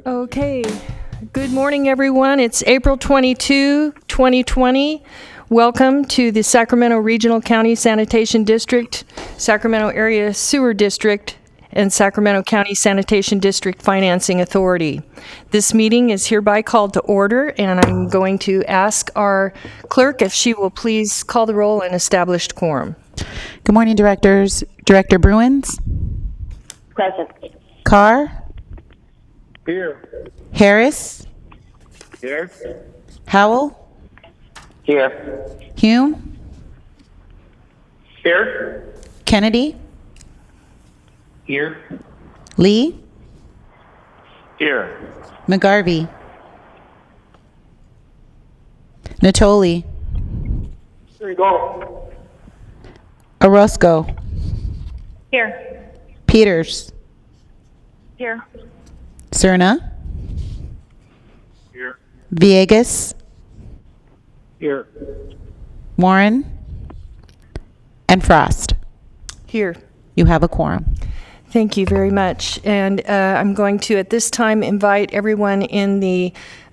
Okay. Good morning, everyone. It's April 22, 2020. Welcome to the Sacramento Regional County Sanitation District, Sacramento Area Sewer District, and Sacramento County Sanitation District Financing Authority. This meeting is hereby called to order, and I'm going to ask our clerk if she will please call the roll and establish quorum. Good morning, directors. Director Bruins? Present. Carr? Here. Harris? Here. Howell? Here. Hume? Here. Kennedy? Here. Lee? Here. McGarvey? Natoli? Here you go. Orozco? Here. Peters? Here. Cerna? Here. Villegas? Here. Warren? And Frost? Here. You have a quorum. Thank you very much. And I'm going to, at this time, invite everyone in the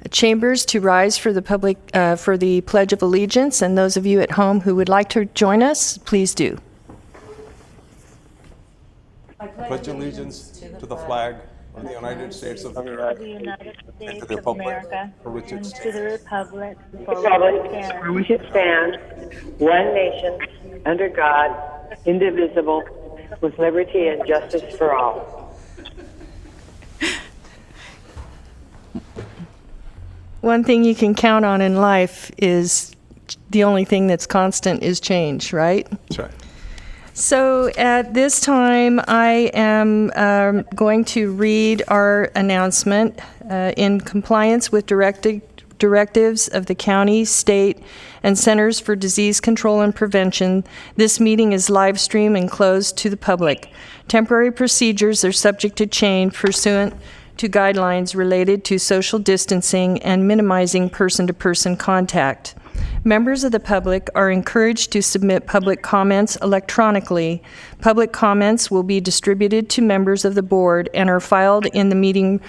chambers to rise for the public, for the Pledge of Allegiance. And those of you at home who would like to join us, please do. Pledge allegiance to the flag of the United States of America The United and States to the of republic America for which it and to stands, the republic for For which it stands, one nation, under God, indivisible, with liberty and justice for all. One thing you can count on in life is the only thing that's constant is change, right? That's right. So at this time, I am going to read our announcement in compliance with directives of the county, state, and Centers for Disease Control and Prevention. This meeting is live streamed and closed to the public. Temporary procedures are subject to change pursuant to guidelines related to social distancing and minimizing person-to-person contact. Members of the public are encouraged to submit public comments electronically. Public comments will be distributed to members of the board and are filed in the meeting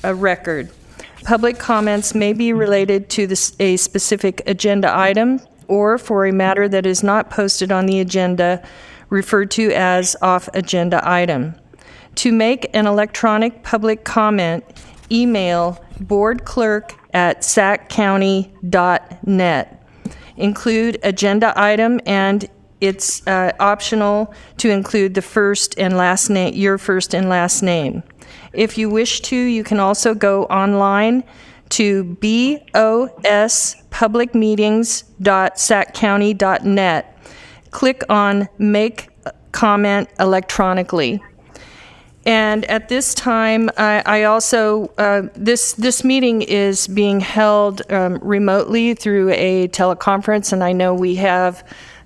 record. Public comments may be related to a specific agenda item or for a matter that is not posted on the agenda, referred to as off-agenda item. To make an electronic public comment, email boardclerk@saccounty.net. Include agenda item, and it's optional to include the first and last name, your first and last name. If you wish to, you can also go online to bospublicmeetings.saccounty.net. Click on Make Comment Electronically. And at this time, I also, this meeting is being held remotely through a teleconference, and I know we have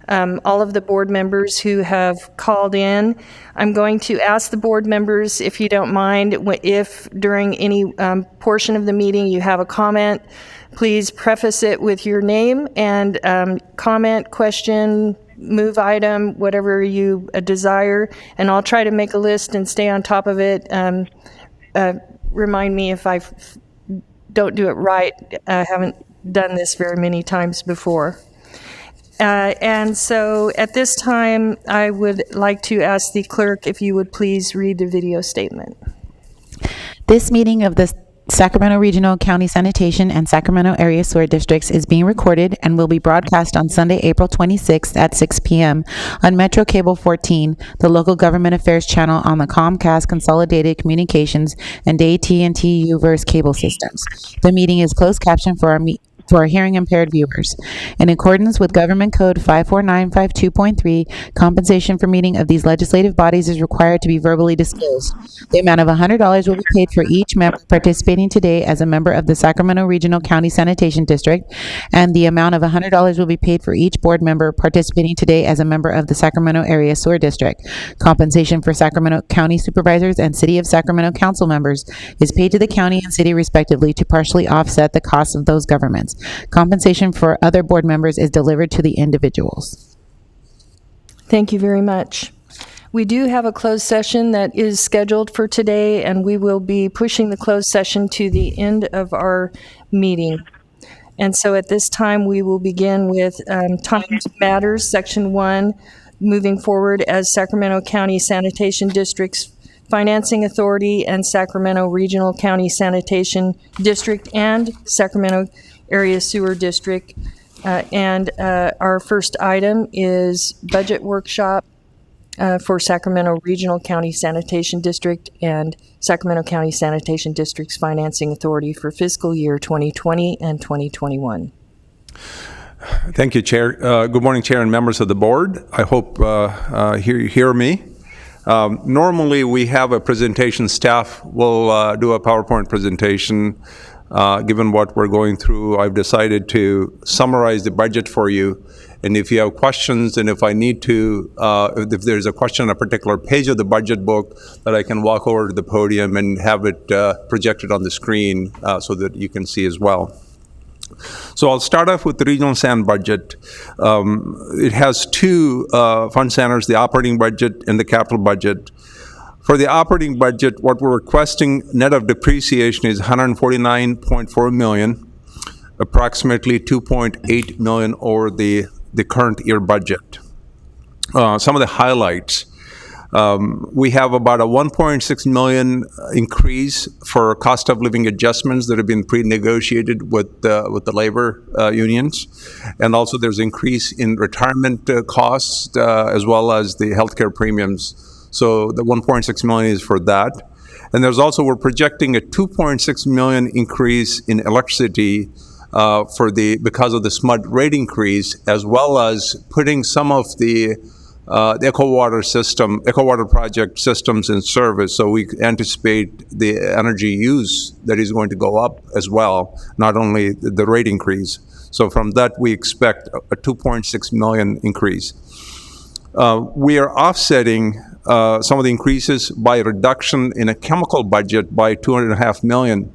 all of the board members who have called in. I'm going to ask the board members, if you don't mind, if during any portion of the meeting you have a comment, please preface it with your name and comment, question, move item, whatever you desire, and I'll try to make a list and stay on top of it. Remind me if I don't do it right. I haven't done this very many times before. And so at this time, I would like to ask the clerk if you would please read the video statement. This meeting of the Sacramento Regional County Sanitation and Sacramento Area Sewer Districts is being recorded and will be broadcast on Sunday, April 26th at 6 p.m. on Metro Cable 14, the local government affairs channel on the Comcast Consolidated Communications and AT&T UVerse cable systems. The meeting is closed captioned for our hearing impaired viewers. In accordance with Government Code 54952.3, compensation for meeting of these legislative bodies is required to be verbally disclosed. The amount of $100 will be paid for each member participating today as a member of the Sacramento Regional County Sanitation District, and the amount of $100 will be paid for each board member participating today as a member of the Sacramento Area Sewer District. Compensation for Sacramento County Supervisors and City of Sacramento Council members is paid to the county and city respectively to partially offset the costs of those governments. Compensation for other board members is delivered to the individuals. Thank you very much. We do have a closed session that is scheduled for today, and we will be pushing the closed session to the end of our meeting. And so at this time, we will begin with Timed Matters, Section 1, moving forward as Sacramento County Sanitation District's Financing Authority and Sacramento Regional County Sanitation District and Sacramento Area Sewer District. And our first item is Budget Workshop for Sacramento Regional County Sanitation District and Sacramento County Sanitation District's Financing Authority for fiscal year 2020 and 2021. Thank you, Chair. Good morning, Chair and members of the board. I hope you hear me. Normally, we have a presentation. Staff will do a PowerPoint presentation. Given what we're going through, I've decided to summarize the budget for you. And if you have questions, and if I need to, if there's a question on a particular page of the budget book, that I can walk over to the podium and have it projected on the screen so that you can see as well. So I'll start off with the regional SAN budget. It has two fund centers, the operating budget and the capital budget. For the operating budget, what we're requesting net of depreciation is $149.4 million, approximately $2.8 million over the current year budget. Some of the highlights. We have about a $1.6 million increase for cost of living adjustments that have been pre-negotiated with the labor unions. And also there's increase in retirement costs as well as the healthcare premiums. So the $1.6 million is for that. And there's also, we're projecting a $2.6 million increase in electricity because of the SMUD rate increase, as well as putting some of the EcoWater project systems in service. So we anticipate the energy use that is going to go up as well, not only the rate increase. So from that, we expect a $2.6 million increase. We are offsetting some of the increases by a reduction in a chemical budget by $2.5 million.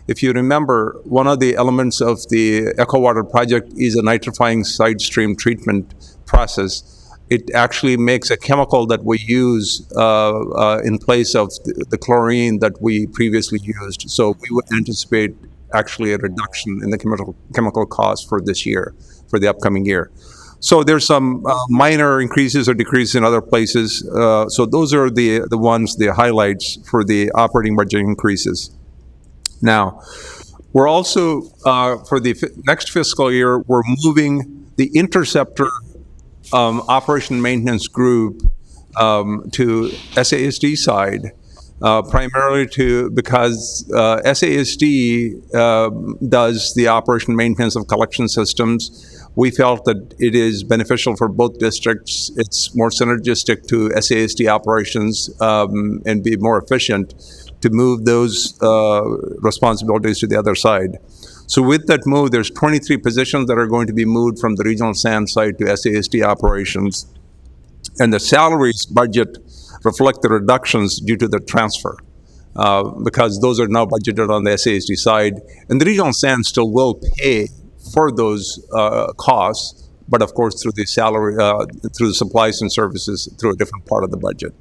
If you remember, one of the elements of the EcoWater project is a nitrifying side stream treatment process. It actually makes a chemical that we use in place of the chlorine that we previously used. So we would anticipate actually a reduction in the chemical cost for this year, for the upcoming year. So there's some minor increases or decreases in other places. So those are the highlights for the operating budget increases. Now, we're also, for the next fiscal year, we're moving the Interceptor Operation Maintenance Group to SASD side, primarily because SASD does the operation maintenance of collection systems. We felt that it is beneficial for both districts. It's more synergistic to SASD operations and be more efficient to move those responsibilities to the other side. So with that move, there's 23 positions that are going to be moved from the regional SAN side to SASD operations. And the salaries budget reflect the reductions due to the transfer because those are now budgeted on the SASD side. And the regional SAN still will pay for those costs, but of course through the salary, through the supplies and services through a different part of the budget.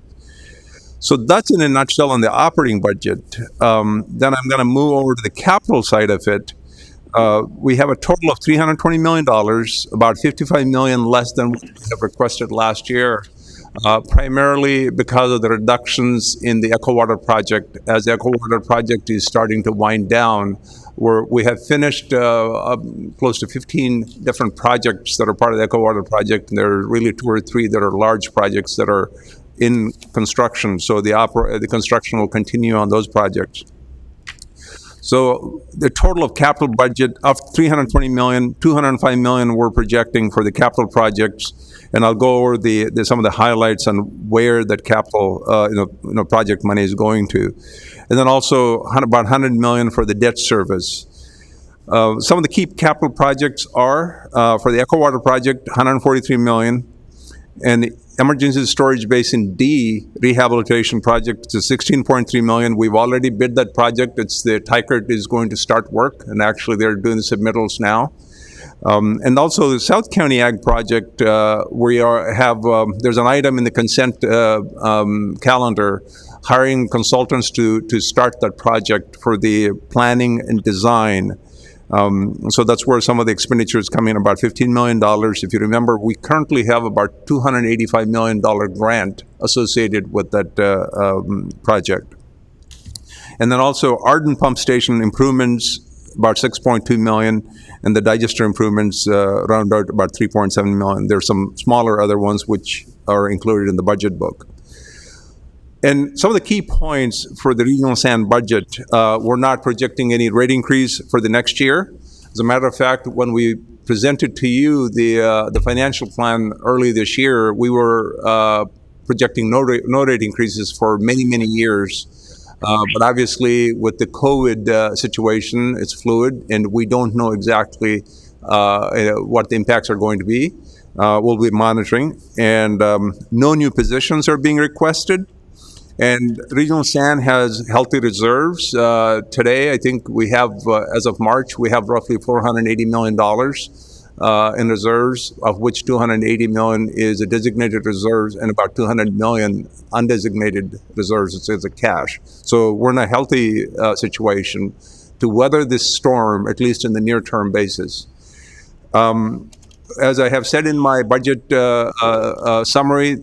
So that's in a nutshell on the operating budget. Then I'm going to move over to the capital side of it. We have a total of $320 million, about $55 million less than what we have requested last year, primarily because of the reductions in the EcoWater project. As the EcoWater project is starting to wind down, we have finished close to 15 different projects that are part of the EcoWater project, and there are really 2 or 3 that are large projects that are in construction. So the construction will continue on those projects. So the total of capital budget of $320 million, $205 million we're projecting for the capital projects, and I'll go over some of the highlights on where that capital project money is going to, and then also about $100 million for the debt service. Some of the key capital projects are for the EcoWater project, $143 million, and the Emergency Storage Basin D rehabilitation project is $16.3 million. We've already bid that project. The TICART is going to start work, and actually they're doing the submittals now. And also the South County Ag Project, there's an item in the consent calendar, hiring consultants to start that project for the planning and design. So that's where some of the expenditures come in, about $15 million. If you remember, we currently have about $285 million grant associated with that project. And then also Arden Pump Station improvements, about $6.2 million, and the digester improvements round out about $3.7 million. There's some smaller other ones which are included in the budget book. And some of the key points for the regional sand budget, we're not projecting any rate increase for the next year. As a matter of fact, when we presented to you the financial plan early this year, we were projecting no rate increases for many, many years. But obviously, with the COVID situation, it's fluid, and we don't know exactly what the impacts are going to be. We'll be monitoring, and no new positions are being requested. And Regional Sand has healthy reserves. Today, I think we have, as of March, we have roughly $480 million in reserves, of which $280 million is a designated reserves and about $200 million undesignated reserves. It's a cash. So we're in a healthy situation to weather this storm, at least in the near-term basis. As I have said in my budget summary,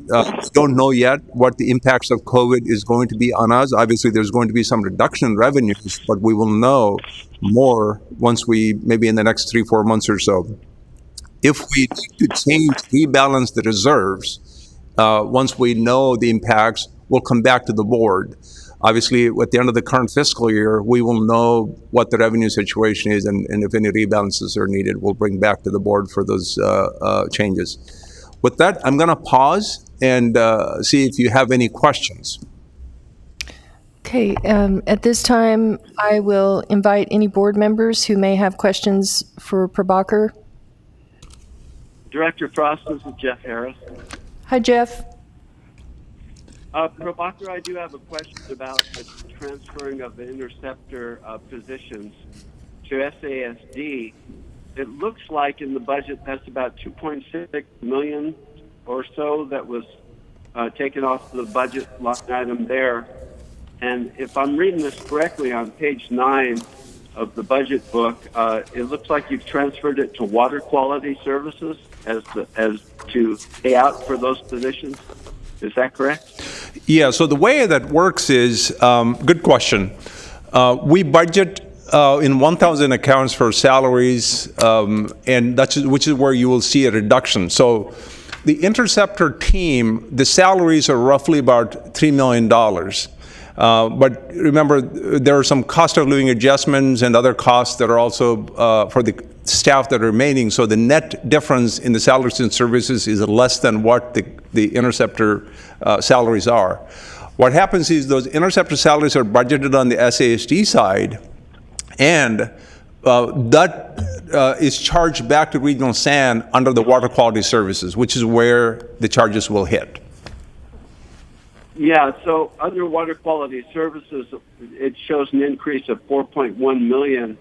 don't know yet what the impacts of COVID is going to be on us. Obviously, there's going to be some reduction in revenues, but we will know more once maybe in the next 3-4 months or so. If we need to rebalance the reserves, once we know the impacts, we'll come back to the board. Obviously, at the end of the current fiscal year, we will know what the revenue situation is, and if any rebalances are needed, we'll bring back to the board for those changes. With that, I'm going to pause and see if you have any questions. Okay, at this time, I will invite any board members who may have questions for Prabhakar. Director Frost, this is Jeff Harris. Hi, Jeff. Prabhakar, I do have a question about the transferring of the interceptor positions to SASD. It looks like in the budget that's about $2.6 million or so that was taken off the budget line item there. And if I'm reading this correctly, on page 9 of the budget book, it looks like you've transferred it to water quality services as to pay out for those positions. Is that correct? Yeah, so the way that works is, good question. We budget in 1,000 accounts for salaries, and which is where you will see a reduction. So the Interceptor team, the salaries are roughly about $3 million. But remember, there are some cost of living adjustments and other costs that are also for the staff that are remaining. So the net difference in the salaries and services is less than what the Interceptor salaries are. What happens is those Interceptor salaries are budgeted on the SASD side, and that is charged back to Regional Sand under the water quality services, which is where the charges will hit. Yeah, so under water quality services, it shows an increase of $4.1 million,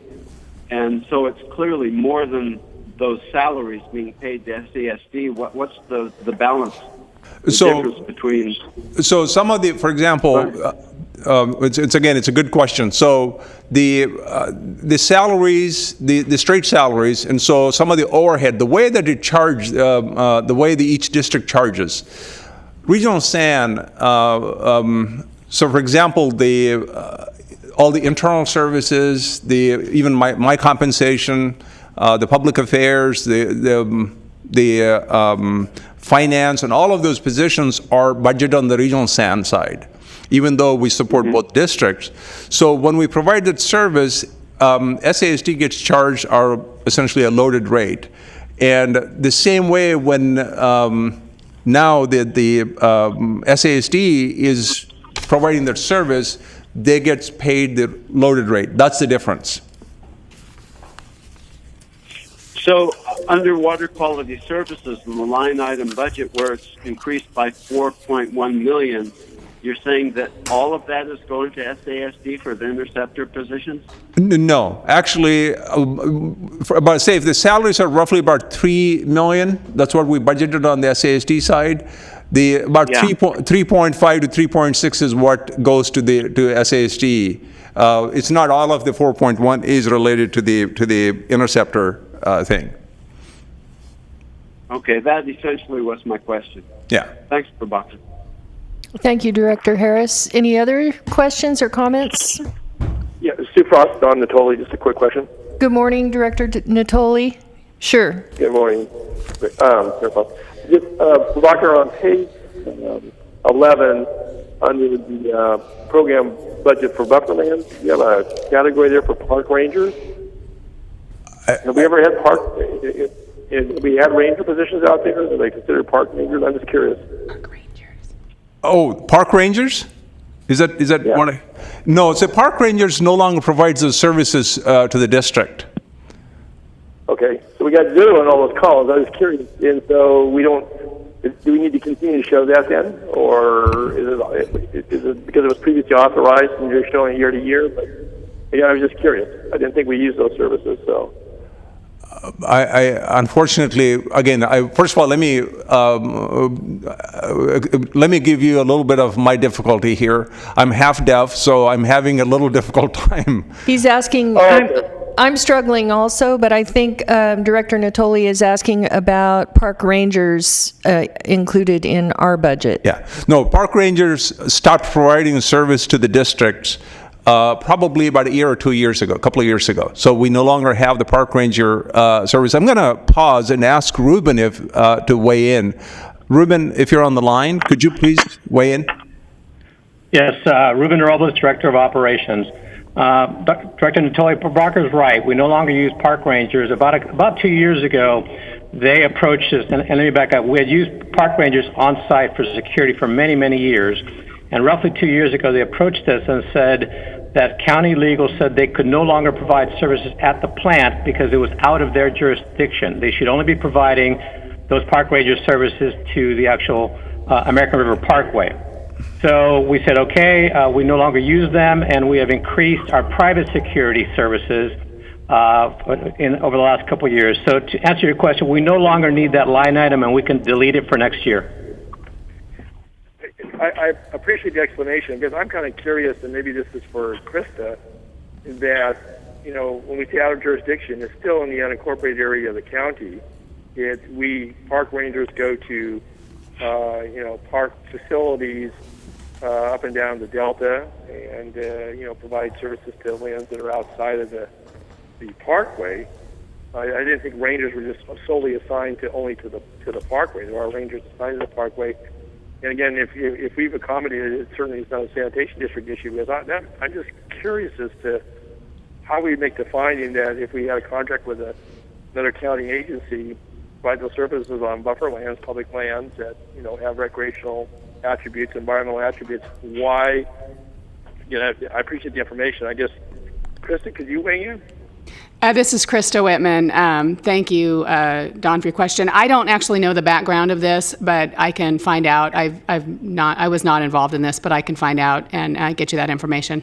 and so it's clearly more than those salaries being paid to SASD. What's the balance? The difference between? So some of the, for example, it's a good question. So the salaries, the straight salaries, and so some of the overhead, the way that it charged, the way that each district charges. Regional Sand, so for example, all the internal services, even my compensation, the public affairs, the finance, and all of those positions are budgeted on the Regional Sand side, even though we support both districts. So when we provide that service, SASD gets charged essentially a loaded rate. And the same way when now the SASD is providing their service, they get paid the loaded rate. That's the difference. So under water quality services, in the line item budget where it's increased by $4.1 million, You're saying that all of that is going to SASD for the interceptor positions? No, actually, if the salaries are roughly about 3 million, that's what we budgeted on the SASD side. The about Yeah. 3.5 to 3.6 is what goes to SASD. It's not all of the 4.1 is related to the interceptor thing. Okay, that essentially was my question. Yeah. Thanks, Prabhakar. Thank you, Director Harris. Any other questions or comments? Yeah, Stu Frost, Don Natoli, just a quick question. Good morning, Director Natoli. Sure. Good morning. Prabhakar, on page 11, under the program budget for bufferland, you have a category there for park rangers. Have we ever had have we had ranger positions out there? Are they considered park rangers? I'm just curious. Oh, park rangers? Is that Yeah. what I? No, so park rangers no longer provides those services to the district. Okay, so we got 0 on all those calls. I was curious, and so do we need to continue to show that then, or is it because it was previously authorized and you're showing year to year? But yeah, I was just curious. I didn't think we used those services, so. I unfortunately, again, first of all, let me give you a little bit of my difficulty here. I'm half deaf, so I'm having a little difficult time. He's asking, I'm struggling also, but I think Director Natoli is asking about park rangers included in our budget. Yeah, no, park rangers stopped providing service to the districts probably about a year or 2 years ago, a couple of years ago. So we no longer have the park ranger service. I'm going to pause and ask Ruben to weigh in. Ruben, if you're on the line, could you please weigh in? Yes, Ruben Robles, Director of Operations. Director Natoli, Prabhakar is right. We no longer use park rangers. About 2 years ago, they approached us, and let me back up. We had used park rangers on site for security for many, many years. And roughly 2 years ago, they approached us and said that county legal said they could no longer provide services at the plant because it was out of their jurisdiction. They should only be providing those park ranger services to the actual American River Parkway. So we said, okay, we no longer use them, and we have increased our private security services over the last couple of years. So to answer your question, we no longer need that line item, and we can delete it for next year. I appreciate the explanation because I'm kind of curious, and maybe this is for Krista, that, when we say out of jurisdiction, it's still in the unincorporated area of the county. We park rangers go to, park facilities up and down the Delta and, provide services to lands that are outside of the parkway. I didn't think rangers were just solely assigned only to the parkway. There are rangers assigned to the parkway. And again, if we've accommodated it, certainly it's not a sanitation district issue. Because I'm just curious as to how we make the finding that if we had a contract with another county agency, provide those services on buffer lands, public lands that have recreational attributes, environmental attributes. Why? I appreciate the information. I guess, Krista, could you weigh in? This is Krista Whitman. Thank you, Don, for your question. I don't actually know the background of this, but I can find out. I was not involved in this, but I can find out and get you that information.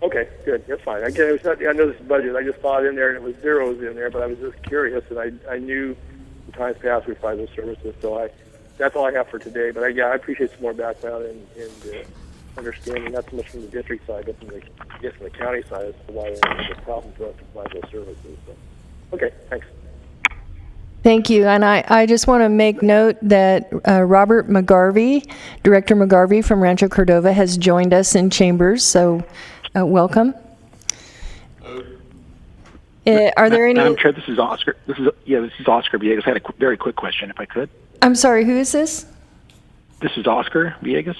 Okay, good. That's fine. I know this is budget. I just saw it in there, and it was zeros in there, but I was just curious, and I knew in times past we provide those services. So that's all I have for today. But I appreciate some more background and understanding, not so much from the district side, but from the county side as to why it's a problem for us to provide those services. So, okay, thanks. Thank you. And I just want to make note that Robert McGarvey, Director McGarvey from Rancho Cordova, has joined us in chambers. So welcome. Are there any? Madam Chair, this is Oscar. This is Oscar Villegas. I had a very quick question, if I could. I'm sorry, who is this? This is Oscar Villegas.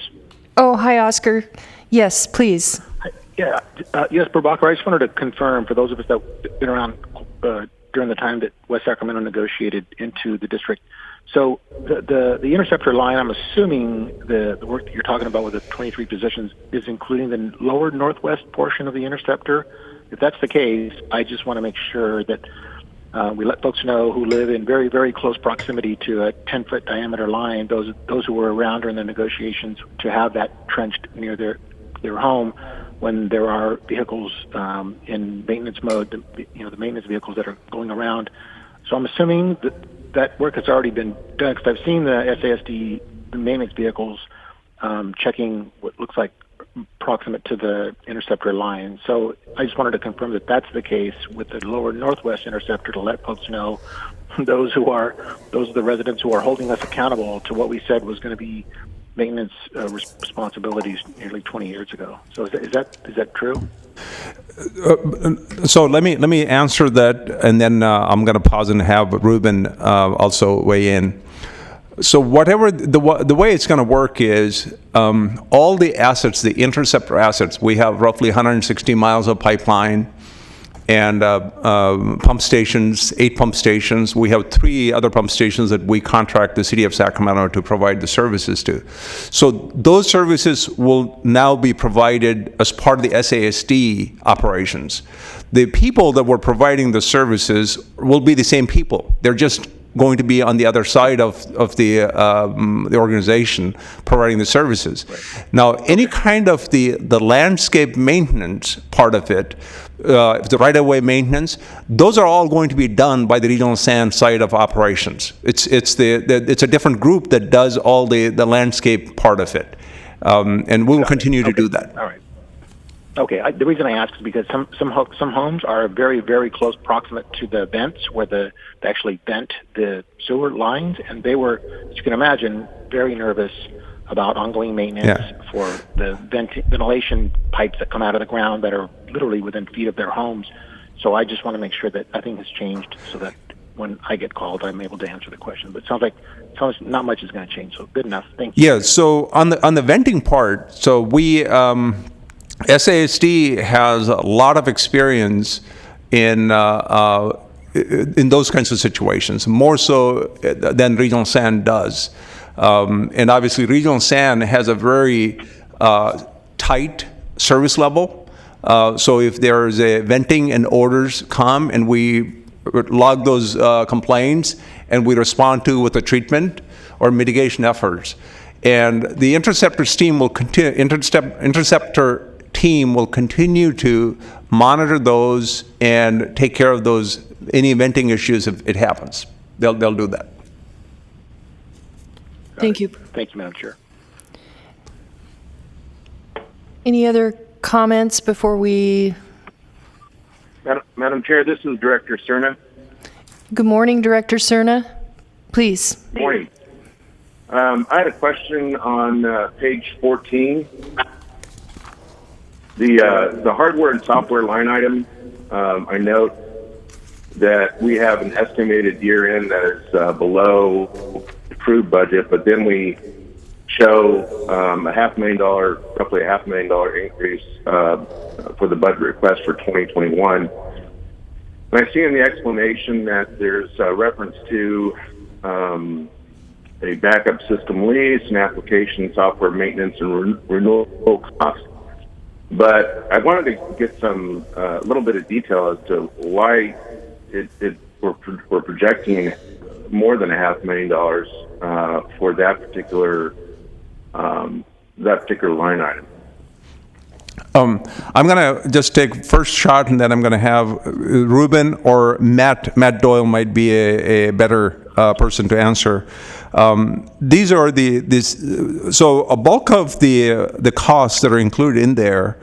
Oh, hi, Oscar. Yes, please. Yeah, yes, Prabhakar, I just wanted to confirm for those of us that have been around during the time that West Sacramento negotiated into the district. So the interceptor line, I'm assuming the work that you're talking about with the 23 positions is including the lower northwest portion of the interceptor. If that's the case, I just want to make sure that We let folks know who live in very, very close proximity to a 10-foot diameter line, those who were around during the negotiations, to have that trenched near their home when there are vehicles in maintenance mode, the maintenance vehicles that are going around. So I'm assuming that work has already been done, because I've seen the SASD, the maintenance vehicles, checking what looks like proximate to the interceptor line. So I just wanted to confirm that that's the case with the lower northwest interceptor, to let folks know, those are the residents who are holding us accountable to what we said was going to be maintenance responsibilities nearly 20 years ago. So is that true? So let me answer that, and then I'm going to pause and have Ruben also weigh in. So whatever the way it's going to work is all the assets, the interceptor assets, we have roughly 160 miles of pipeline and pump stations, 8 pump stations. We have 3 other pump stations that we contract the city of Sacramento to provide the services to. So those services will now be provided as part of the SASD operations. The people that were providing the services will be the same people. They're just going to be on the other side of the organization providing the services. Right. Now, any kind of the landscape maintenance part of it, the right-of-way maintenance, those are all going to be done by the regional sand side of operations. It's a different group that does all the landscape part of it, and we will continue to do that. All right. Okay. The reason I ask is because some homes are very, very close proximate to the vents where they actually vent the sewer lines, and they were, as you can imagine, very nervous about ongoing maintenance for the ventilation pipes that come out of the ground that are literally within feet of their homes. So I just want to make sure that nothing has changed, so that when I get called, I'm able to answer the question. But it sounds like not much is going to change. So good enough. Thank you. Yeah. So on the venting part, so we SASD has a lot of experience in those kinds of situations, more so than Regional Sand does. And obviously, Regional Sand has a very tight service level. So if there's a venting and orders come, and we log those complaints, and we respond to with a treatment or mitigation efforts, and the interceptors team will continue. Interceptor team will continue to monitor those and take care of those, any venting issues if it happens. They'll do that. Thank you. Thank you, Madam Chair. Any other comments before we? Madam Chair, this is Director Cerna. Good morning, Director Cerna. Please. Good morning. I had a question on page 14. The hardware and software line item, I note that we have an estimated year-end that is below approved budget, but then we show roughly $500,000 increase for the budget request for 2021. And I see in the explanation that there's a reference to a backup system lease and application software maintenance and renewal costs. But I wanted to get some a little bit of detail as to why we're projecting more than $500,000 for that particular line item. I'm going to just take first shot, and then I'm going to have Ruben or Matt. Matt Doyle might be a better person to answer. These are so a bulk of the costs that are included in there,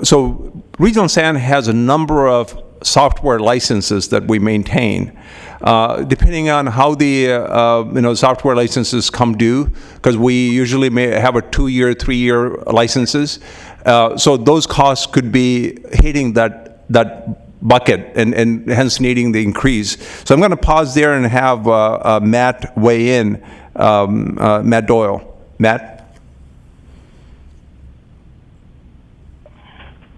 so Regional Sand has a number of software licenses that we maintain. Depending on how the software licenses come due, because we usually may have a 2-year, 3-year licenses, so those costs could be hitting that bucket and hence needing the increase. So I'm going to pause there and have Matt weigh in. Matt Doyle. Matt?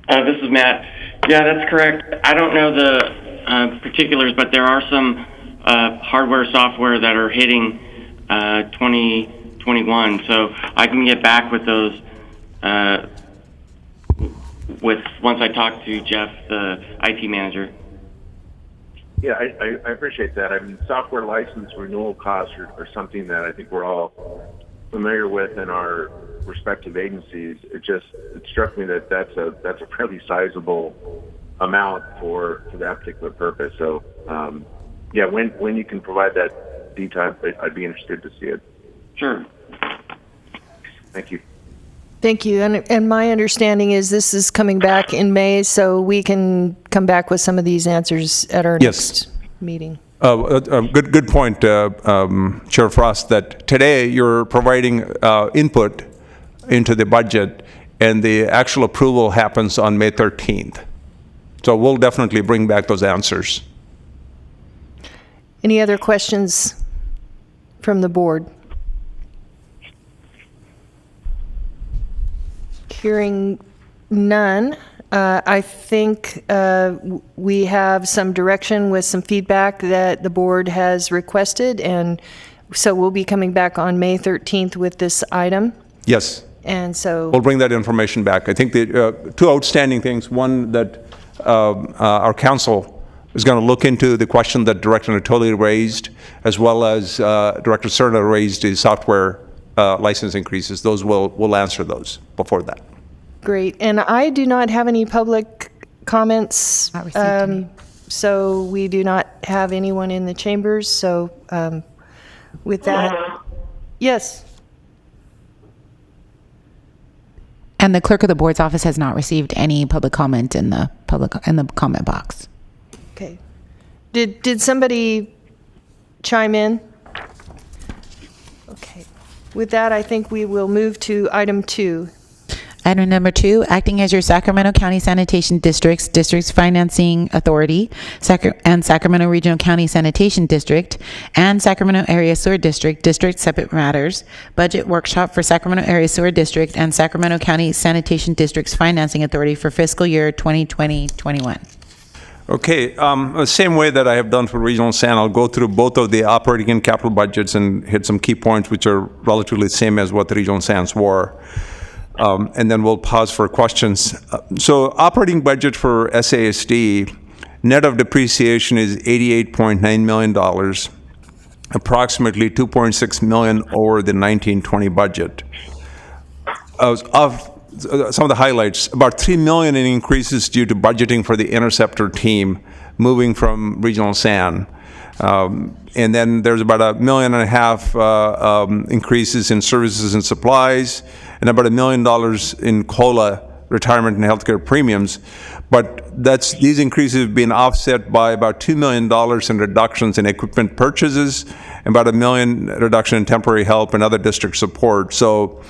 This is Matt. Yeah, that's correct. I don't know the particulars, but there are some hardware, software that are hitting 2021. So I can get back with those once I talk to Jeff, the IT manager. Yeah, I appreciate that. I mean, software license renewal costs are something that I think we're all familiar with in our respective agencies. It struck me that that's a fairly sizable amount for that particular purpose. So, yeah, when you can provide that detail, I'd be interested to see it. Sure. Thank you. Thank you. And my understanding is this is coming back in May, so we can come back with some of these answers at our Yes. next meeting. Good point, Chair Frost, that today you're providing input into the budget, and the actual approval happens on May 13th. So we'll definitely bring back those answers. Any other questions from the board? Hearing none, I think we have some direction with some feedback that the board has requested, and so we'll be coming back on May 13th with this item. Yes. And so We'll bring that information back. I think the two outstanding things, one that our council is going to look into the question that Director Natoli raised, as well as Director Cerna raised, the software license increases. Those we'll answer those before that. great. And I do not have any public comments. Not received any. So we do not have anyone in the chambers. So with that, yes. And the clerk of the board's office has not received any public comment in the comment box. Okay. Did somebody chime in? Okay. With that, I think we will move to item 2. Item number 2, acting as your Sacramento County Sanitation District's Financing Authority, and Sacramento Regional County Sanitation District, and Sacramento Area Sewer District, Separate Matters, Budget Workshop for Sacramento Area Sewer District and Sacramento County Sanitation District's Financing Authority for fiscal year 2020-21. Okay, the same way that I have done for Regional San, I'll go through both of the operating and capital budgets and hit some key points which are relatively the same as what the Regional Sans were. And then we'll pause for questions. So operating budget for SASD, net of depreciation is $88.9 million, approximately $2.6 million over the 1920 budget. Of some of the highlights, about $3 million in increases due to budgeting for the Interceptor team moving from Regional San. And then there's about $1.5 million increases in services and supplies, and about $1 million in COLA, retirement and healthcare premiums. But these increases have been offset by about $2 million in reductions in equipment purchases, and about $1 million reduction in temporary help and other district support. So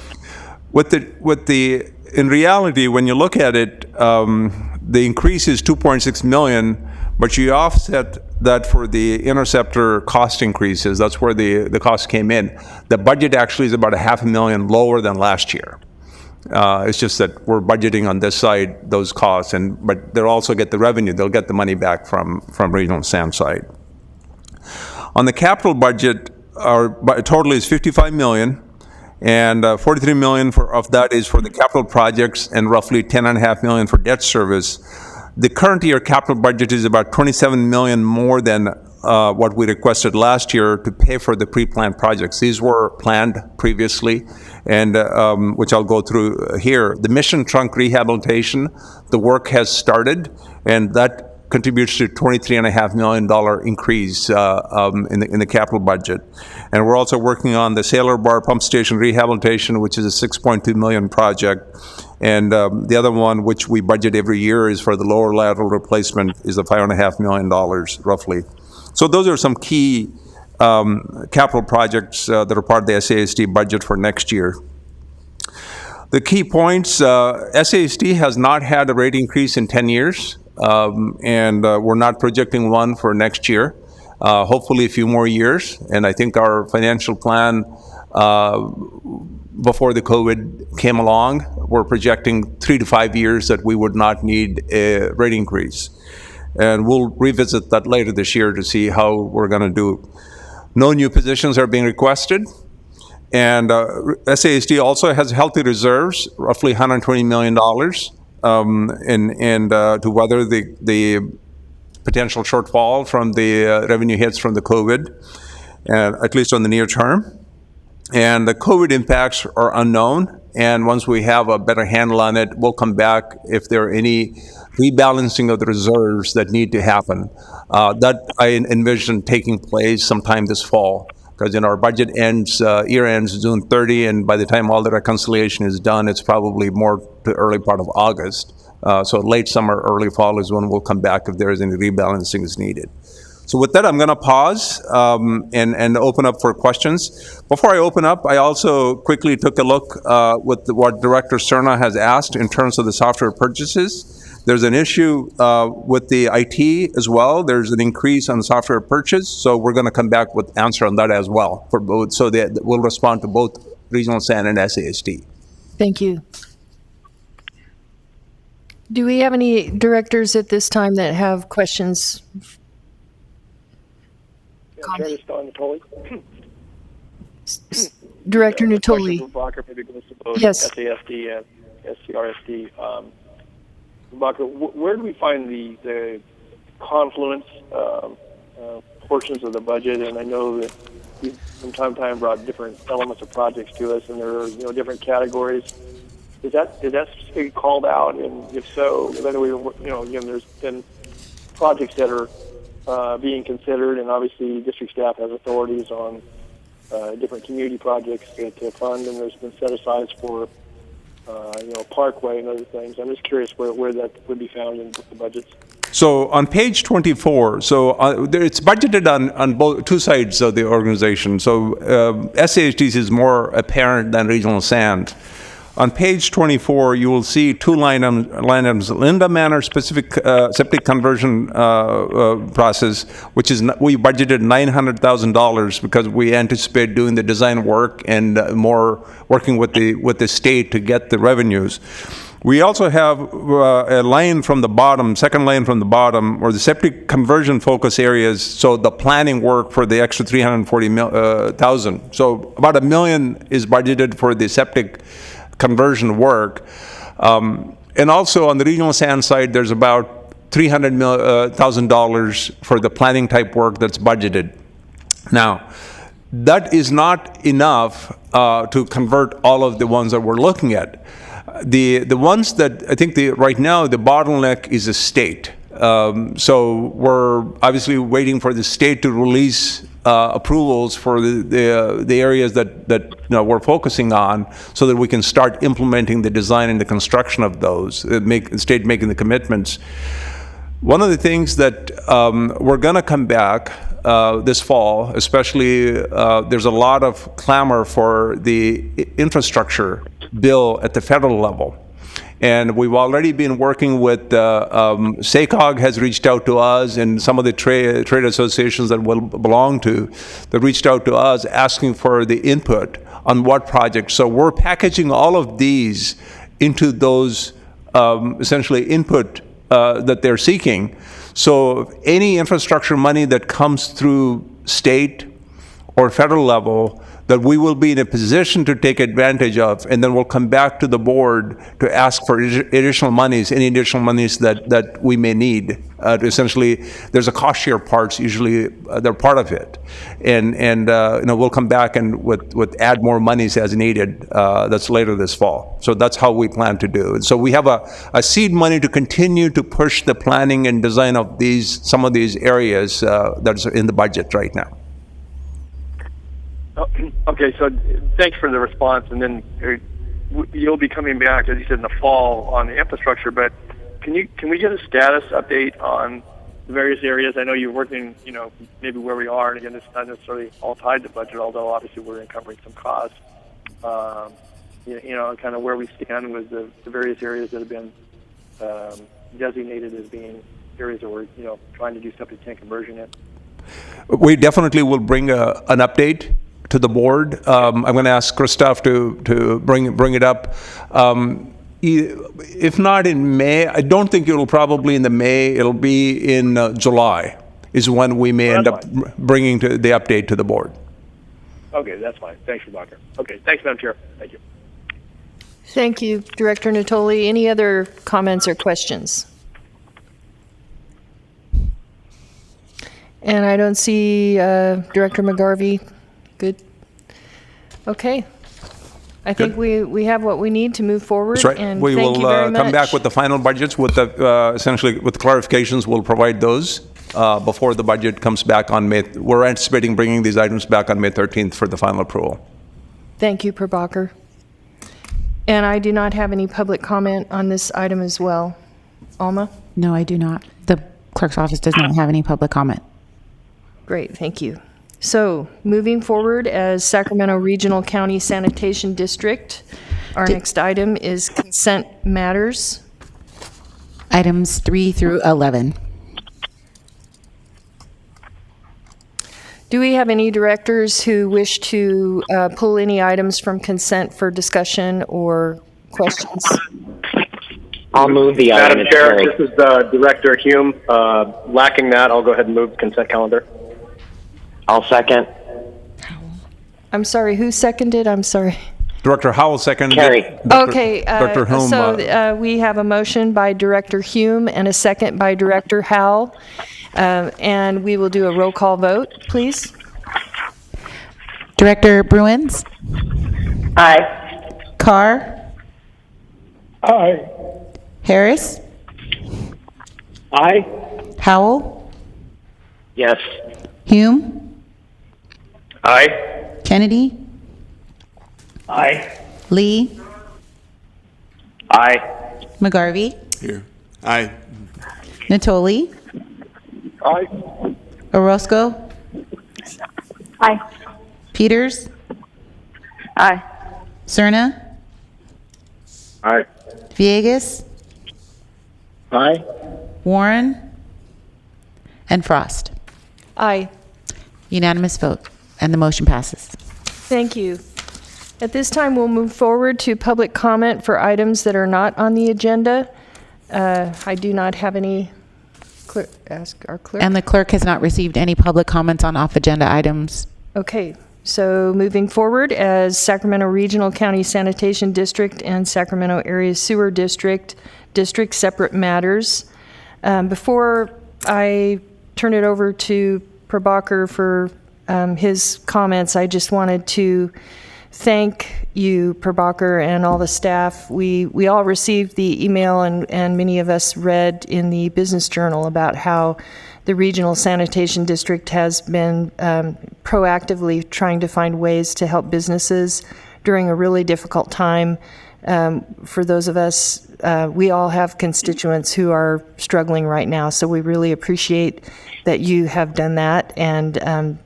in reality, when you look at it, the increase is $2.6 million, but you offset that for the Interceptor cost increases. That's where the cost came in. The budget actually is about $500,000 lower than last year. It's just that we're budgeting on this side those costs, but they'll also get the revenue. They'll get the money back from Regional San side. On the capital budget, our total is $55 million, and $43 million of that is for the capital projects, and roughly $10.5 million for debt service. The current year capital budget is about $27 million more than what we requested last year to pay for the pre-planned projects. These were planned previously, and which I'll go through here. The mission trunk rehabilitation, the work has started, and that contributes to $23.5 million increase in the capital budget. And we're also working on the Sailor Bar Pump Station rehabilitation, which is a $6.2 million project. And the other one, which we budget every year, is for the lower lateral replacement, is the $5.5 million roughly. So those are some key capital projects that are part of the SASD budget for next year. The key points, SASD has not had a rate increase in 10 years, and we're not projecting one for next year. Hopefully a few more years, and I think our financial plan before the COVID came along, we're projecting 3 to 5 years that we would not need a rate increase. And we'll revisit that later this year to see how we're going to do. No new positions are being requested. And SASD also has healthy reserves, roughly $120 million, to weather the potential shortfall from the revenue hits from the COVID, and at least on the near term. And the COVID impacts are unknown. And once we have a better handle on it, we'll come back if there are any rebalancing of the reserves that need to happen. That I envision taking place sometime this fall. Because our budget year ends June 30, and by the time all the reconciliation is done, it's probably more to early part of August. So late summer, early fall is when we'll come back if there is any rebalancing is needed. So with that, I'm going to pause and open up for questions. Before I open up, I also quickly took a look with what Director Cerna has asked in terms of the software purchases. There's an issue with the IT as well. There's an increase on software purchase, so we're going to come back with answer on that as well for both. So that we'll respond to both Regional SAN and SASD. Thank you. Do we have any directors at this time that have questions? Chair, Don Natoli. Director Question Natoli. for Blocker, maybe goes to both Yes. SASD and SCRSD. Blocker, where do we find the confluence portions of the budget? And I know that you from time to time brought different elements of projects to us, and there are different categories. Is that specifically called out? And if so, then again, there's been projects that are being considered, and obviously district staff has authorities on different community projects to fund, and there's been set-asides for Parkway and other things. I'm just curious where that would be found in the budgets. So on page 24, it's budgeted on both two sides of the organization. So SAHDs is more apparent than Regional SAN. On page 24, you will see two line items: Linda Manor specific septic conversion process, which is we budgeted $900,000 because we anticipate doing the design work and more working with the state to get the revenues. We also have a line from the bottom, second line from the bottom, or the septic conversion focus areas. So the planning work for the extra $340,000. So about $1 million is budgeted for the septic conversion work. And also on the Regional SAN side, there's about $300,000 for the planning type work that's budgeted. Now, that is not enough to convert all of the ones that we're looking at. The ones that I think right now the bottleneck is the state. So we're obviously waiting for the state to release approvals for the areas that we're focusing on, so that we can start implementing the design and the construction of those. The state making the commitments. One of the things that we're going to come back this fall, especially there's a lot of clamor for the infrastructure bill at the federal level. And we've already been working with, SACOG has reached out to us, and some of the trade associations that we'll belong to, that reached out to us asking for the input on what projects. So we're packaging all of these into those essentially input that they're seeking. So any infrastructure money that comes through state or federal level, that we will be in a position to take advantage of, and then we'll come back to the board to ask for additional monies, any additional monies that we may need. Essentially, there's a cost share parts, usually they're part of it. And we'll come back and with add more monies as needed, that's later this fall. So that's how we plan to do. And so we have a seed money to continue to push the planning and design of some of these areas that's in the budget right now. Okay, so thanks for the response, and then you'll be coming back, as you said, in the fall on the infrastructure. But can we get a status update on the various areas? I know you're working, maybe where we are, and again, it's not necessarily all tied to budget, although obviously we're encumbering some costs. Kind of where we stand with the various areas that have been designated as being areas that we're trying to do septic tank conversion in. We definitely will bring an update to the board. I'm going to ask Christoph to bring it up. If not in May, I don't think it'll probably in the May. It'll be in July is when we may end up bringing the update to the board. Okay, that's fine. Thanks, Rebecca. Okay, thanks, Madam Chair. Thank you. Thank you, Director Natoli. Any other comments or questions? And I don't see Director McGarvey. Good. Okay. I think we have what we need to move forward. That's right. And We thank will you very much. come back with the final budgets with the, essentially with clarifications. We'll provide those before the budget comes back on May. We're anticipating bringing these items back on May 13th for the final approval. Thank you, Prabhakar. And I do not have any public comment on this item as well. Alma? No, I do not. The clerk's office does not have any public comment. Great, thank you. So, moving forward as Sacramento Regional County Sanitation District, our next item is consent matters. Items 3 through 11. Do we have any directors who wish to pull any items from consent for discussion or questions? I'll move the item. Madam Chair, this is Director Hume. Lacking that, I'll go ahead and move the consent calendar. I'll second. I'm sorry, who seconded? I'm sorry. Director Howell seconded. Carrie. Okay, Director Hume, so we have a motion by Director Hume and a second by Director Howell. And we will do a roll call vote, please. Director Bruins? Aye. Carr? Aye. Harris? Aye. Howell? Yes. Hume? Aye. Kennedy? Aye. Lee? Aye. McGarvey? Here. Aye. Natoli? Aye. Orozco? Aye. Peters? Aye. Cerna? Aye. Villegas? Aye. Warren? And Frost. Aye. Unanimous vote, and the motion passes. Thank you. At this time, we'll move forward to public comment for items that are not on the agenda. I do not have any. Ask our clerk. And the clerk has not received any public comments on off-agenda items. Okay, so moving forward as Sacramento Regional County Sanitation District and Sacramento Area Sewer District separate matters. Before I turn it over to Prabhakar for his comments, I just wanted to thank you, Prabhakar, and all the staff. We all received the email, and many of us read in the Business Journal about how the Regional Sanitation District has been proactively trying to find ways to help businesses during a really difficult time. For those of us, we all have constituents who are struggling right now, so we really appreciate that you have done that, and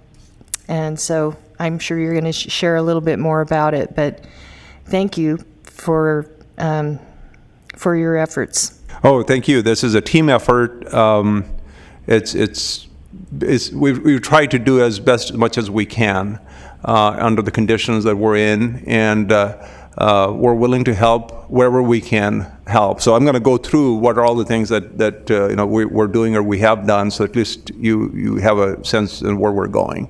so I'm sure you're going to share a little bit more about it, but thank you for your efforts. Oh, thank you. This is a team effort. We've tried to do as much as we can under the conditions that we're in, and we're willing to help wherever we can help. So I'm going to go through what are all the things that we're doing or we have done, so at least you have a sense of where we're going.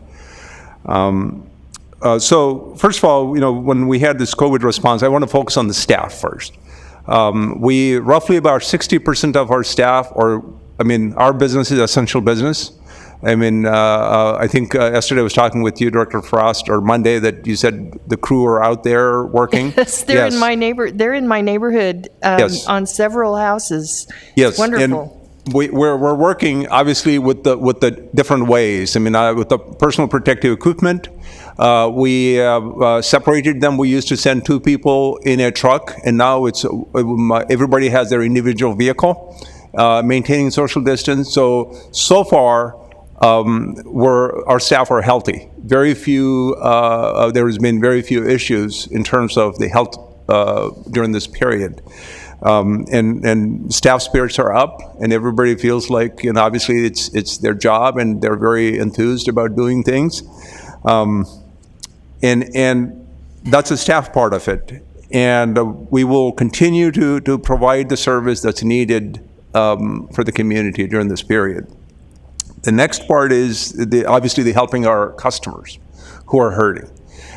So first of all, when we had this COVID response, I want to focus on the staff first. We roughly about 60% of our staff, our business is essential business. I think yesterday I was talking with you, Director Frost, or Monday, that you said the crew are out there working. Yes, they're in my neighborhood Yes. on several houses. Yes, It's wonderful. and we're working obviously with the different ways. With the personal protective equipment, we separated them. We used to send 2 people in a truck, and now everybody has their individual vehicle, maintaining social distance. So far, our staff are healthy. Very few. There has been very few issues in terms of the health during this period. And staff spirits are up, and everybody feels like, obviously it's their job, and they're very enthused about doing things. And that's the staff part of it. And we will continue to provide the service that's needed for the community during this period. The next part is obviously the helping our customers who are hurting.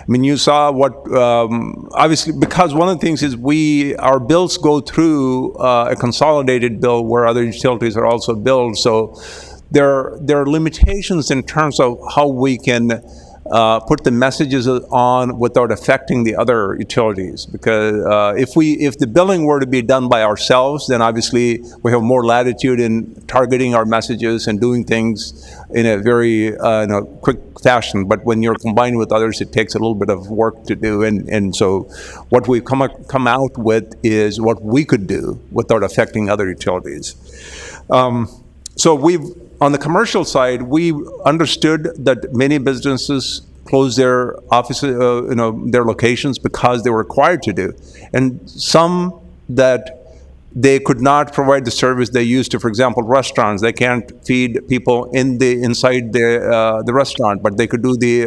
You saw what, obviously, because one of the things is our bills go through a consolidated bill where other utilities are also billed. So there are limitations in terms of how we can put the messages on without affecting the other utilities. Because if the billing were to be done by ourselves, then obviously we have more latitude in targeting our messages and doing things in a very quick fashion. But when you're combined with others, it takes a little bit of work to do. And so what we've come out with is what we could do without affecting other utilities. So on the commercial side, we understood that many businesses closed their offices, their locations because they were required to do, and some that they could not provide the service they used to. For example, restaurants, they can't feed people inside the restaurant, but they could do the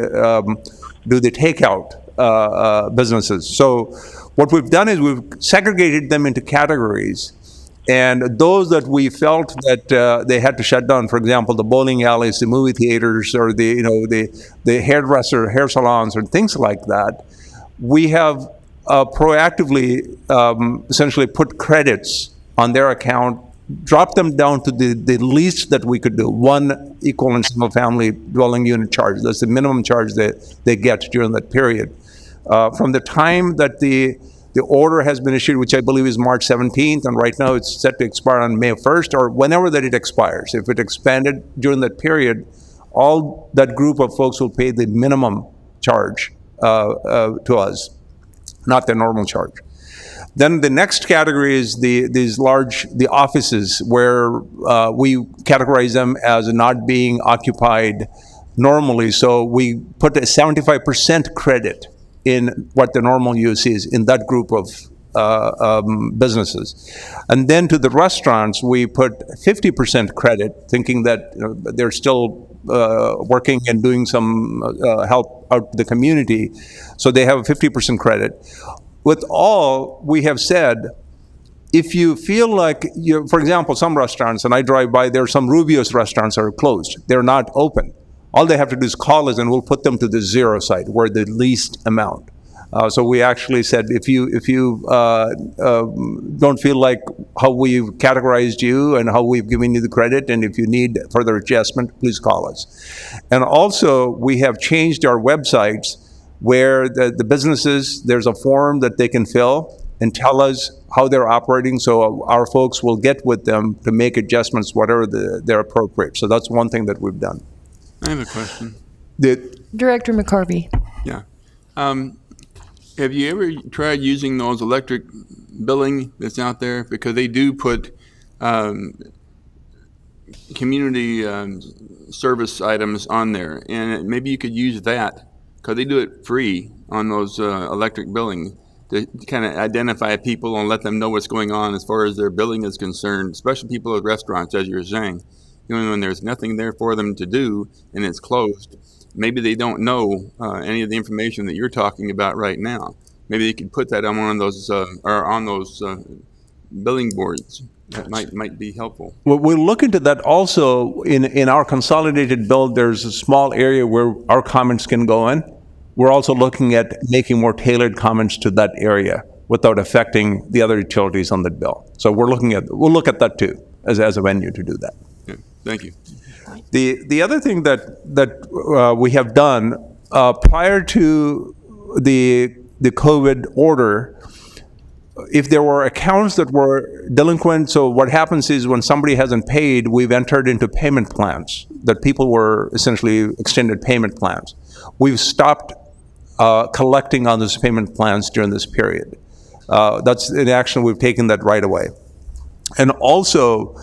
takeout businesses. So what we've done is we've segregated them into categories. And those that we felt that they had to shut down, for example, the bowling alleys, the movie theaters, or the hairdresser, hair salons, or things like that, we have proactively essentially put credits on their account, drop them down to the least that we could do, one equal and single family dwelling unit charge. That's the minimum charge that they get during that period. From the time that the order has been issued, which I believe is March 17th, and right now it's set to expire on May 1st, or whenever that it expires. If it expanded during that period, all that group of folks will pay the minimum charge to us, not the normal charge. Then the next category is the offices, where we categorize them as not being occupied normally. So we put a 75% credit in what the normal use is in that group of businesses. And then to the restaurants, we put 50% credit, thinking that they're still working and doing some help out to the community. So they have a 50% credit. With all, we have said, if you feel like, for example, some restaurants, and I drive by, there are some Rubio's restaurants that are closed. They're not open. All they have to do is call us, and we'll put them to the zero side, where the least amount. So we actually said, if you don't feel like how we've categorized you and how we've given you the credit, and if you need further adjustment, please call us. And also, we have changed our websites where the businesses, there's a form that they can fill and tell us how they're operating, so our folks will get with them to make adjustments, whatever they're appropriate. So that's one thing that we've done. I have a question. Director McCarvey. Yeah. Have you ever tried using those electric billing that's out there? Because they do put community service items on there, and maybe you could use that, because they do it free on those electric billing, to kind of identify people and let them know what's going on as far as their billing is concerned, especially people at restaurants, as you were saying. When there's nothing there for them to do and it's closed, maybe they don't know any of the information that you're talking about right now. Maybe they could put that on one of those billing boards. That might be helpful. Well, we'll look into that also. In our consolidated bill, there's a small area where our comments can go in. We're also looking at making more tailored comments to that area without affecting the other utilities on the bill. So we'll look at that too as a venue to do that. Yeah, thank you. The other thing that we have done prior to the COVID order, if there were accounts that were delinquent, so what happens is when somebody hasn't paid, we've entered into payment plans that people were essentially extended payment plans. We've stopped collecting on those payment plans during this period. That's an action we've taken that right away. And also,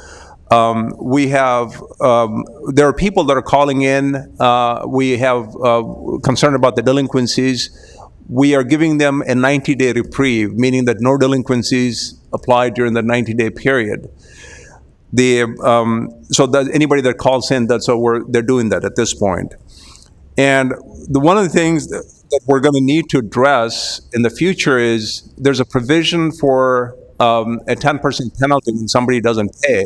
we have, there are people that are calling in. We have concern about the delinquencies. We are giving them a 90-day reprieve, meaning that no delinquencies apply during the 90-day period. So that anybody that calls in, they're doing that at this point. And one of the things that we're going to need to address in the future is there's a provision for a 10% penalty when somebody doesn't pay.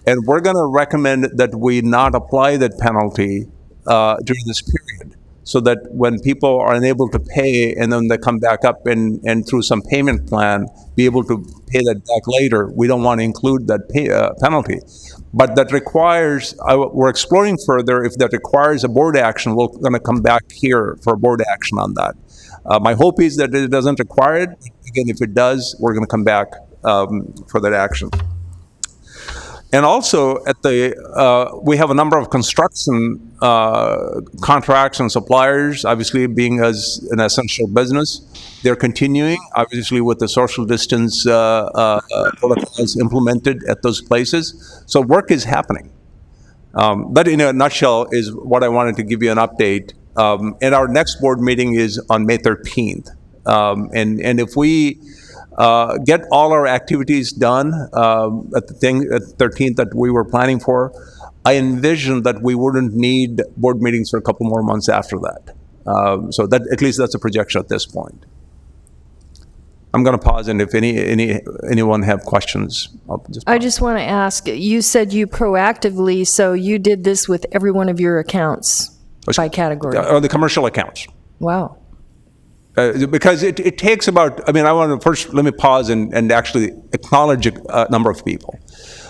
And we're going to recommend that we not apply that penalty during this period. so that when people are unable to pay and then they come back up and through some payment plan, be able to pay that back later, we don't want to include that penalty. But that requires, we're exploring further, if that requires a board action, we're going to come back here for a board action on that. My hope is that it doesn't require it. Again, if it does, we're going to come back for that action. And also, we have a number of construction contracts and suppliers, obviously being as an essential business. They're continuing, obviously, with the social distance protocols implemented at those places. So work is happening. That, in a nutshell, is what I wanted to give you an update. And our next board meeting is on May 13th. And if we get all our activities done at the 13th that we were planning for, I envision that we wouldn't need board meetings for a couple more months after that. So that, at least that's a projection at this point. I'm going to pause, and if anyone have questions, I'll just pause. I just want to ask, you said you proactively, so you did this with every one of your accounts by category? The commercial accounts. Wow. Because it takes about, I want to first, let me pause and actually acknowledge a number of people.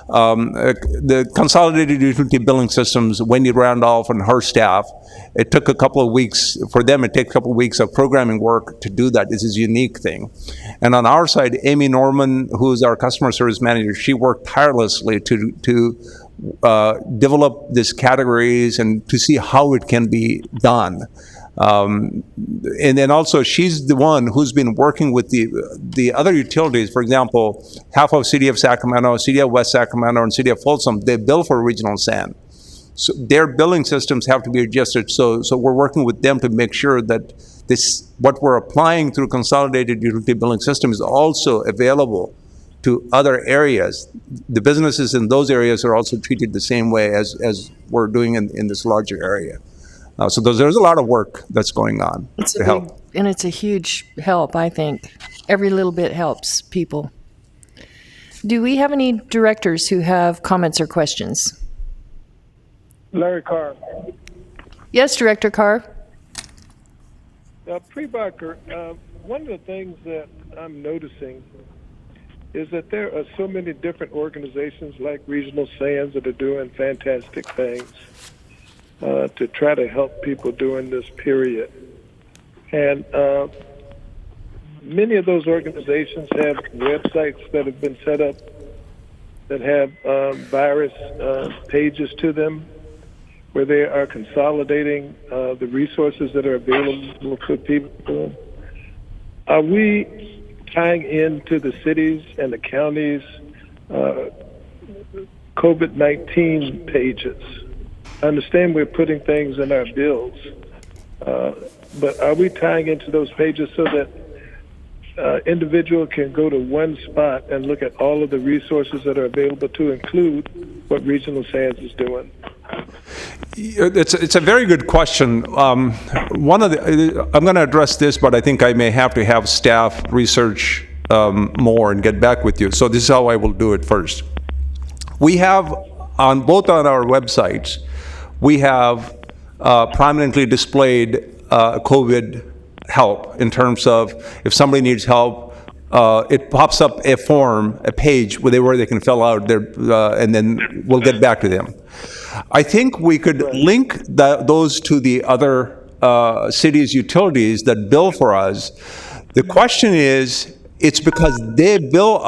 The Consolidated Utility Billing Systems, Wendy Randolph and her staff, it took a couple of weeks, for them it takes a couple of weeks of programming work to do that. This is a unique thing. And on our side, Amy Norman, who is our customer service manager, she worked tirelessly to develop these categories and to see how it can be done. And then also, she's the one who's been working with the other utilities. For example, half of City of Sacramento, City of West Sacramento, and City of Folsom, they bill for regional sand. So their billing systems have to be adjusted. So we're working with them to make sure that what we're applying through Consolidated Utility Billing System is also available to other areas. The businesses in those areas are also treated the same way as we're doing in this larger area. So there's a lot of work that's going on to help. And it's a huge help, I think. Every little bit helps people. Do we have any directors who have comments or questions? Larry Carr. Yes, Director Carr. Pre-Barker, one of the things that I'm noticing is that there are so many different organizations like Regional Sands that are doing fantastic things to try to help people during this period. And many of those organizations have websites that have been set up that have virus pages to them, where they are consolidating the resources that are available for people. Are we tying into the cities and the counties' COVID-19 pages? I understand we're putting things in our bills, but are we tying into those pages so that individual can go to one spot and look at all of the resources that are available, to include what Regional Sands is doing? It's a very good question. I'm going to address this, but I think I may have to have staff research more and get back with you. So this is how I will do it first. We have both on our websites, we have prominently displayed COVID help, in terms of if somebody needs help, it pops up a form, a page where they can fill out their, and then we'll get back to them. I think we could link those to the other cities' utilities that bill for us. The question is, it's because they bill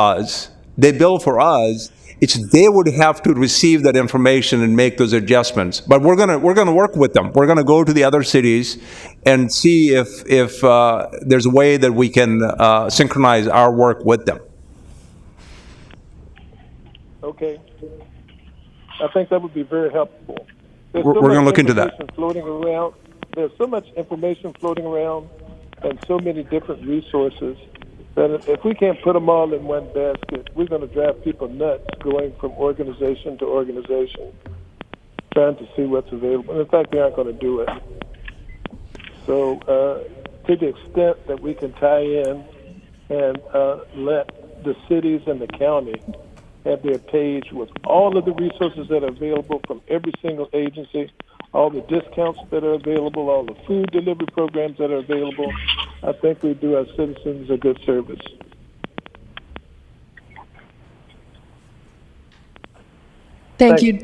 for us, it's they would have to receive that information and make those adjustments. But we're gonna work with them. We're gonna go to the other cities and see if there's a way that we can synchronize our work with them. Okay. I think that would be very helpful. We're going to look into that. There's so much information floating around and so many different resources that if we can't put them all in one basket, we're going to drive people nuts going from organization to organization, trying to see what's available. And in fact, they aren't going to do it. So to the extent that we can tie in and let the cities and the county have their page with all of the resources that are available from every single agency, all the discounts that are available, all the food delivery programs that are available, I think we do our citizens a good service. Thank you.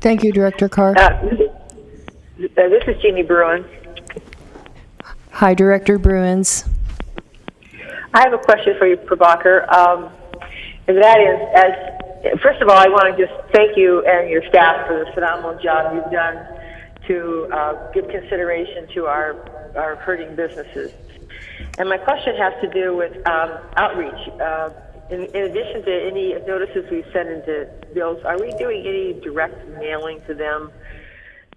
Thank you, Director Carr. This is Jeannie Bruin. Hi, Director Bruins. I have a question for you, Prabhakar. And that is, first of all, I want to just thank you and your staff for the phenomenal job you've done to give consideration to our hurting businesses. And my question has to do with outreach. In addition to any notices we send into bills, are we doing any direct mailing to them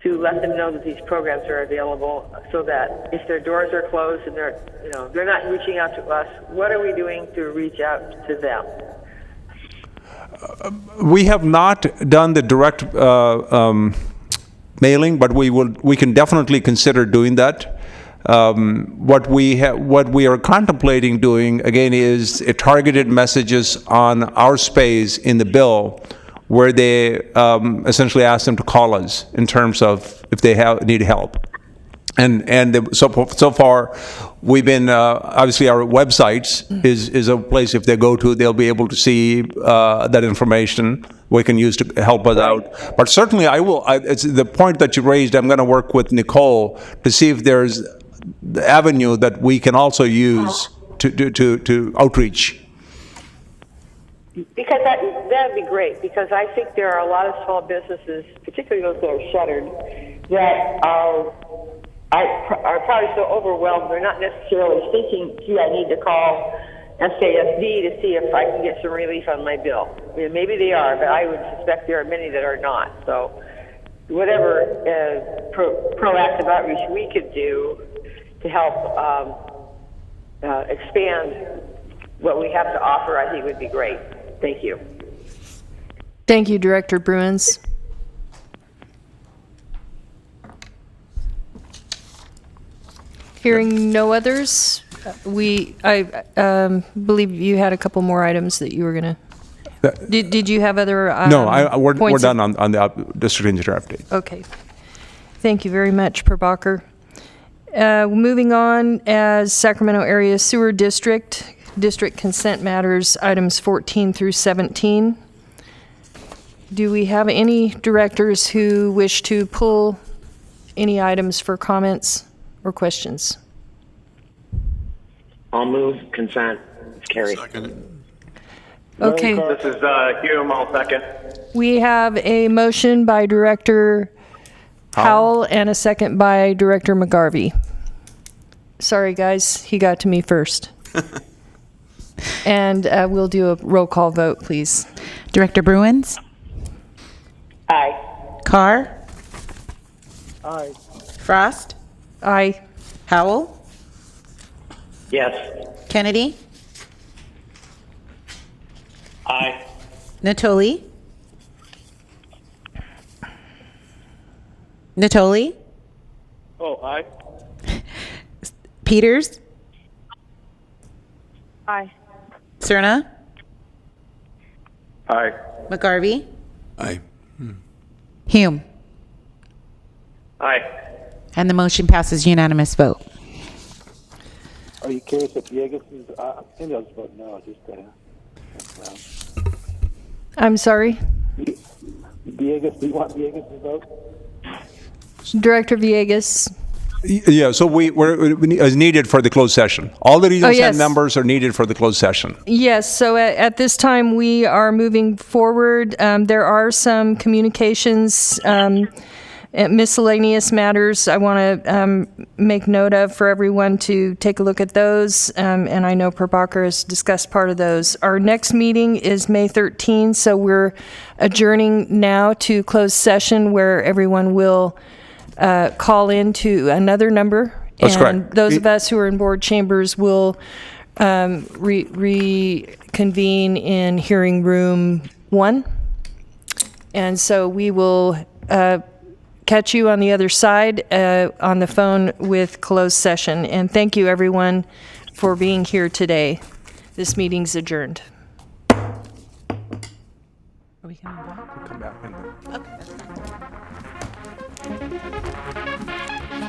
to let them know that these programs are available, so that if their doors are closed and they're not reaching out to us, what are we doing to reach out to them? We have not done the direct mailing, but we can definitely consider doing that. What we are contemplating doing again is targeted messages on our space in the bill, where they essentially ask them to call us in terms of if they need help. So far, we've been obviously our websites is a place if they go to, they'll be able to see that information we can use to help us out. But certainly, it's the point that you raised. I'm going to work with Nicole to see if there's the avenue that we can also use to outreach. Because that'd be great, because I think there are a lot of small businesses, particularly those that are shuttered, that are probably so overwhelmed they're not necessarily thinking, gee, I need to call SASD to see if I can get some relief on my bill. I mean, maybe they are, but I would suspect there are many that are not. So whatever proactive outreach we could do to help expand what we have to offer, I think would be great. Thank you. Thank you, Director Bruins. Hearing no others, I believe you had a couple more items that you were going to... Did you have other No, we're points done on the district engineer update. Okay. Thank you very much, Prabhakar. Moving on, as Sacramento Area Sewer District consent matters, items 14 through 17. Do we have any directors who wish to pull any items for comments or questions? I'll move consent. It's carried. Okay. This is Hume. I'll second. We have a motion by Director Howell and a second by Director McGarvey. Sorry, guys, he got to me first. And we'll do a roll call vote, please. Director Bruins? Aye. Carr? Aye. Frost? Aye. Howell? Yes. Kennedy? Aye. Natoli? Natoli? Oh, aye. Peters? Aye. Cerna? Aye. McGarvey? Aye. Hume? Aye. And the motion passes unanimous vote. Are you curious if Villegas is, maybe I'll just vote no, I'm sorry? Villegas, do you want Villegas to vote? Director Villegas. Yeah, so we're as needed for the closed session. All the regional yes. members are needed for the closed session. Yes, so at this time, we are moving forward. There are some communications, miscellaneous matters I want to make note of for everyone to take a look at those, and I know Prabhakar has discussed part of those. Our next meeting is May 13, so we're adjourning now to closed session where everyone will call in to another number. That's and correct. Those of us who are in board chambers will reconvene in hearing room 1. And so we will catch you on the other side on the phone with closed session. And thank you, everyone, for being here today. This meeting's adjourned. we coming back? Come back and Okay.